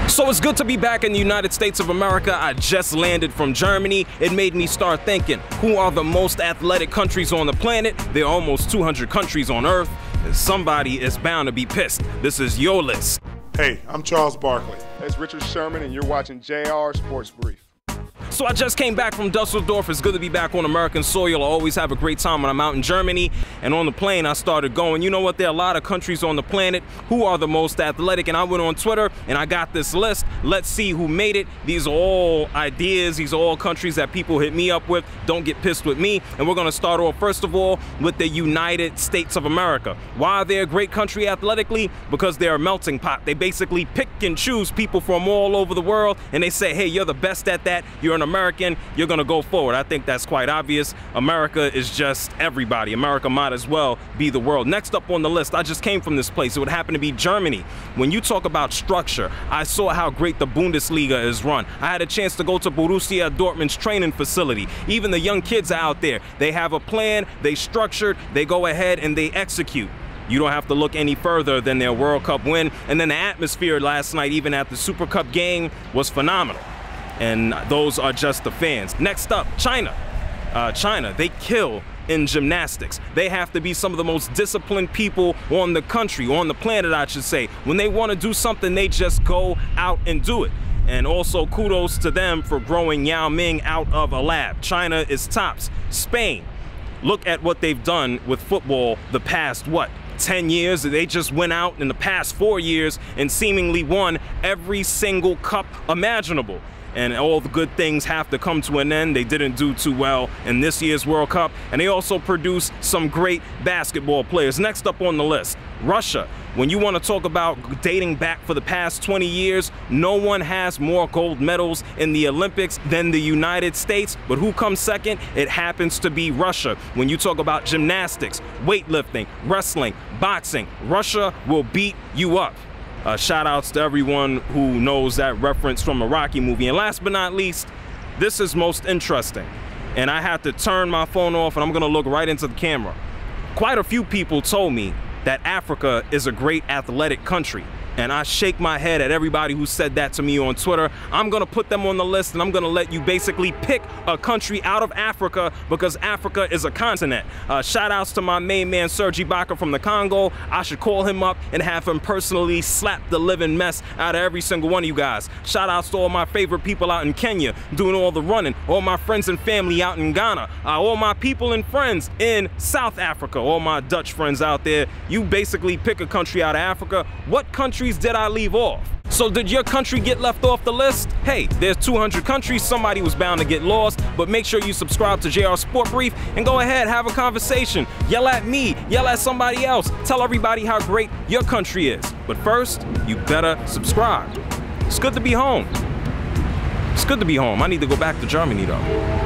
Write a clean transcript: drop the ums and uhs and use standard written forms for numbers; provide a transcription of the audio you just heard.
So it's good to be back in the United States of America. I just landed from Germany. It made me start thinking, who are the most athletic countries on the planet? There are almost 200 countries on Earth. Somebody is bound to be pissed. This is your list. Hey, I'm Charles Barkley. It's Richard Sherman, and you're watching JRSportBrief. So I just came back from Dusseldorf. It's good to be back on American soil. I always have a great time when I'm out in Germany. And on the plane, I started going, you know what, there are a lot of countries on the planet. Who are the most athletic? And I went on Twitter and I got this list. Let's see who made it. These are all ideas. These are all countries that people hit me up with. Don't get pissed with me. And we're going to start off, first of all, with the United States of America. Why are they a great country athletically? Because they're a melting pot. They basically pick and choose people from all over the world. And they say, hey, you're the best at that. You're an American, you're gonna go forward. I think that's quite obvious. America is just everybody. America might as well be the world. Next up on the list, I just came from this place. It would happen to be Germany. When you talk about structure, I saw how great the Bundesliga is run. I had a chance to go to Borussia Dortmund's training facility. Even the young kids out there, they have a plan, they structured, they go ahead and they execute. You don't have to look any further than their World Cup win. And then the atmosphere last night, even at the Super Cup game, was phenomenal. And those are just the fans. Next up, China. China, they kill in gymnastics. They have to be some of the most disciplined people on the country, on the planet, I should say. When they want to do something, they just go out and do it. And also kudos to them for growing Yao Ming out of a lab. China is tops. Spain, look at what they've done with football the past, 10 years. They just went out in the past 4 years and seemingly won every single cup imaginable. And all the good things have to come to an end. They didn't do too well in this year's World Cup. And they also produced some great basketball players. Next up on the list, Russia. When you want to talk about dating back for the past 20 years, no one has more gold medals in the Olympics than the United States. But who comes second? It happens to be Russia. When you talk about gymnastics, weightlifting, wrestling, boxing, Russia will beat you up. Shout outs to everyone who knows that reference from a Rocky movie. And last but not least, this is most interesting. And I had to turn my phone off and I'm gonna look right into the camera. Quite a few people told me that Africa is a great athletic country. And I shake my head at everybody who said that to me on Twitter. I'm gonna put them on the list and I'm gonna let you basically pick a country out of Africa because Africa is a continent. Shout outs to my main man, Serge Ibaka from the Congo. I should call him up and have him personally slap the living mess out of every single one of you guys. Shout outs to all my favorite people out in Kenya doing all the running, all my friends and family out in Ghana, all my people and friends in South Africa, all my Dutch friends out there. You basically pick a country out of Africa. What country did I leave off? So did your country get left off the list? Hey, there's 200 countries, somebody was bound to get lost, but make sure you subscribe to JRSportBrief and go ahead, have a conversation. Yell at me, yell at somebody else, tell everybody how great your country is. But first, you better subscribe. It's good to be home. It's good to be home. I need to go back to Germany though.